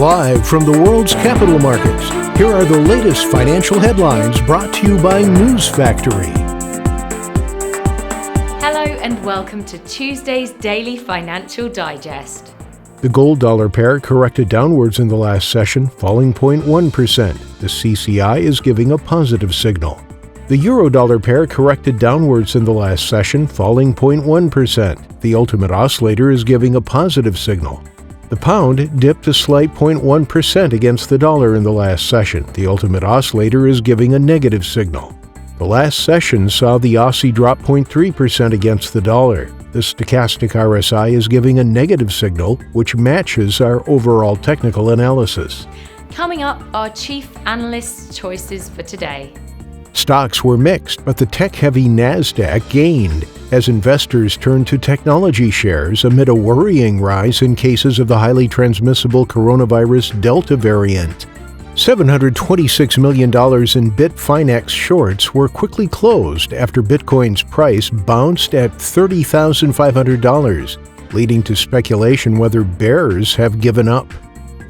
Live from the world's capital markets, here are the latest financial headlines brought to you by News Factory. Hello and welcome to Tuesday's Daily Financial Digest. The gold dollar pair corrected downwards in the last session, falling 0.1%. The CCI is giving a positive signal. The euro dollar pair corrected downwards in the last session, falling 0.1%. The ultimate oscillator is giving a positive signal. The pound dipped a slight 0.1% against the dollar in the last session. The ultimate oscillator is giving a negative signal. The last session saw the Aussie drop 0.3% against the dollar. The stochastic RSI is giving a negative signal, which matches our overall technical analysis. Coming up, our chief analyst's choices for today. Stocks were mixed, but the tech-heavy Nasdaq gained as investors turned to technology shares amid a worrying rise in cases of the highly transmissible coronavirus Delta variant. $726 million in Bitfinex shorts were quickly closed after Bitcoin's price bounced at $30,500, leading to speculation whether bears have given up.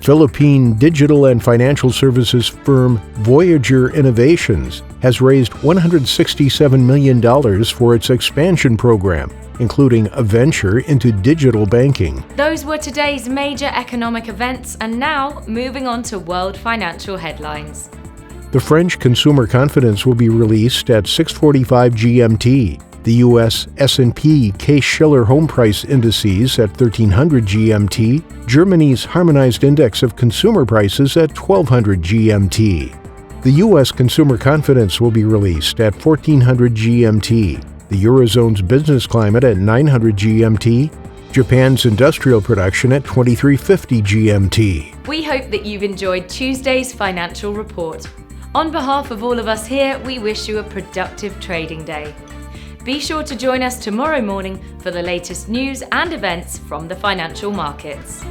Philippine digital and financial services firm Voyager Innovations has raised $167 million for its expansion program, including a venture into digital banking. Those were today's major economic events, and now moving on to world financial headlines. The French consumer confidence will be released at 6:45 GMT. The U.S. S&P Case-Shiller home price indices at 1300 GMT, Germany's harmonized index of consumer prices at 1200 GMT. The U.S. consumer confidence will be released at 1400 GMT, the Eurozone's business climate at 900 GMT, Japan's industrial production at 2350 GMT. We hope that you've enjoyed Tuesday's financial report. On behalf of all of us here, we wish you a productive trading day. Be sure to join us tomorrow morning for the latest news and events from the financial markets.